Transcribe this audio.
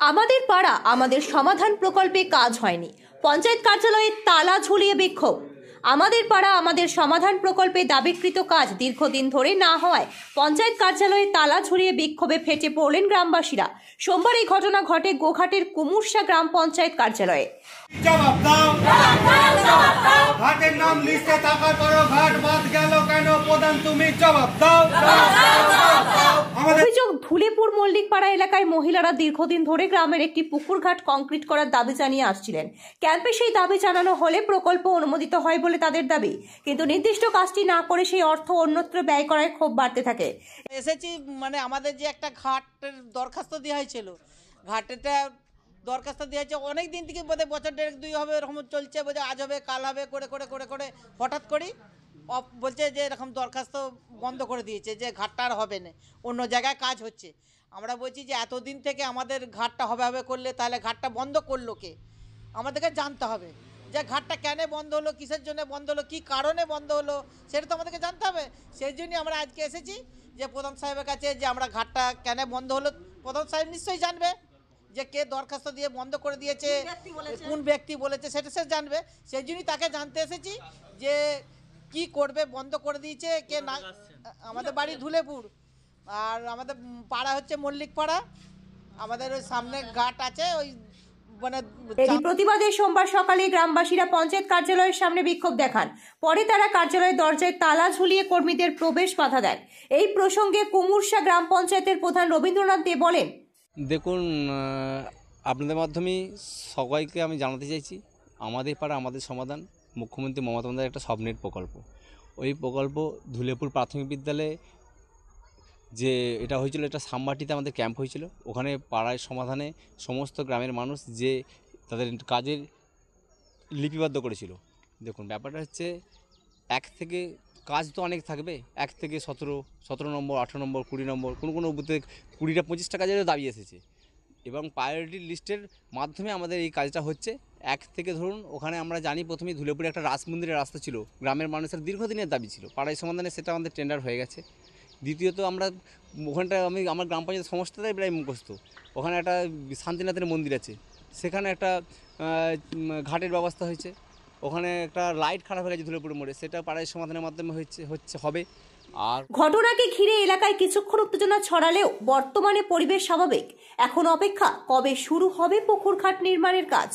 আমাদের পাড়া আমাদের সমাধান প্রকল্পে কাজ হয়নি। পঞ্চায়েত কার্যালয়ে তালা ঝুলিয়ে বিক্ষোভ। আমাদের পাড়া আমাদের সমাধান প্রকল্পে দাবিকৃত কাজ দীর্ঘদিন ধরে না হওয়ায় পঞ্চায়েত কার্যালয়ে তালা ঝুলিয়ে বিক্ষোভে ফেটে পড়লেন গ্রামবাসীরা। সোমবার এই ঘটনা ঘটে গোঘাটের কুমুরসা গ্রাম পঞ্চায়েত কার্যালয়ে। জবাব দাও, ঘাটের নাম লিস্টে থাকার পরও ঘাট বাদ গেল কেন? প্রধান তুমি জবাব দাও। অভিযোগ, ধুলেপুর মল্লিকপাড়া এলাকায় মহিলারা দীর্ঘদিন ধরে গ্রামের একটি পুকুর ঘাট কংক্রিট করার দাবি জানিয়ে আসছিলেন। ক্যাম্পে সেই দাবি জানানো হলে প্রকল্প অনুমোদিত হয় বলে তাদের দাবি, কিন্তু নির্দিষ্ট কাজটি না করে সেই অর্থ অন্যত্র ব্যয় করায় ক্ষোভ বাড়তে থাকে। এসেছি মানে আমাদের যে একটা ঘাটের দরখাস্ত দেওয়া হয়েছিল, ঘাটেটা দরখাস্ত দেওয়া হয়েছে অনেক দিন থেকে, বোধহয় বছর দেড়েক দুই হবে এরকম চলছে, বোধহয় আজ হবে কাল হবে করে করে করে করে হঠাৎ করি বলছে যে এরকম দরখাস্ত বন্ধ করে দিয়েছে, যে ঘাটটা আর হবে না, অন্য জায়গায় কাজ হচ্ছে। আমরা বলছি যে এতদিন থেকে আমাদের ঘাটটা হবে হবে করলে তাহলে ঘাটটা বন্ধ করলো কে? আমাদেরকে জানতে হবে যে ঘাটটা কেন বন্ধ হলো, কিসের জন্য বন্ধ হলো, কী কারণে বন্ধ হলো, সেটা তো আমাদেরকে জানতে হবে। সেই জন্যই আমরা আজকে এসেছি যে প্রধান সাহেবের কাছে, যে আমরা ঘাটটা কেন বন্ধ হলো প্রধান সাহেব নিশ্চয়ই জানবে, যে কে দরখাস্ত দিয়ে বন্ধ করে দিয়েছে, কোন ব্যক্তি বলেছে সেটা সে জানবে। সেই জন্যই তাকে জানতে এসেছি যে কি করবে, বন্ধ করে দিয়েছে কে না। আমাদের বাড়ি ধুলেপুর, আর আমাদের পাড়া হচ্ছে মল্লিক পাড়া। আমাদের ওই সামনে ঘাট আছে, ওই মানে এই প্রতিবাদে সোমবার সকালে গ্রামবাসীরা পঞ্চায়েত কার্যালয়ের সামনে বিক্ষোভ দেখান। পরে তারা কার্যালয়ের দরজায় তালা ঝুলিয়ে কর্মীদের প্রবেশ বাধা দেন। এই প্রসঙ্গে কুমুরসা গ্রাম পঞ্চায়েতের প্রধান রবীন্দ্রনাথ দে বলেন, দেখুন, আপনাদের মাধ্যমে সবাইকে আমি জানাতে চাইছি, আমাদের পাড়া আমাদের সমাধান মুখ্যমন্ত্রী মমতা বন্দ্যোপাধ্যায়ের একটা স্বপ্নের প্রকল্প। ওই প্রকল্প ধুলেপুর প্রাথমিক বিদ্যালয়ে যে এটা হয়েছিল, এটা সামবাটিতে আমাদের ক্যাম্প হয়েছিল। ওখানে পাড়ায় সমাধানে সমস্ত গ্রামের মানুষ যে তাদের কাজের লিপিবদ্ধ করেছিল। দেখুন, ব্যাপারটা হচ্ছে এক থেকে কাজ তো অনেক থাকবে, 1 থেকে 17 নম্বর, 18 নম্বর, 20 নম্বর, কোনো বুথে 20টা 25টা কাজেরও দাবি এসেছে, এবং প্রায়োরিটি লিস্টের মাধ্যমে আমাদের এই কাজটা হচ্ছে। 1 থেকে ধরুন, ওখানে আমরা জানি প্রথমেই ধুলেপুরে একটা রাস মন্দিরের রাস্তা ছিল, গ্রামের মানুষের দীর্ঘদিনের দাবি ছিল, পাড়ায় সমাধানে সেটা আমাদের টেন্ডার হয়ে গেছে। দ্বিতীয়ত, আমরা ওখানটায় আমার গ্রাম পঞ্চায়েত সমস্তটাই প্রায় মুখস্থ। ওখানে একটা শান্তিনাথের মন্দির আছে, সেখানে একটা ঘাটের ব্যবস্থা হয়েছে। ওখানে একটা লাইট খারাপ হয়ে গেছে ধুলেপুর মোড়ে, সেটা পাড়ায় সমাধানের মাধ্যমে হবে। আর ঘটনাকে ঘিরে এলাকায় কিছুক্ষণ উত্তেজনা ছড়ালেও বর্তমানে পরিবেশ স্বাভাবিক। এখন অপেক্ষা কবে শুরু হবে পুকুর ঘাট নির্মাণের কাজ।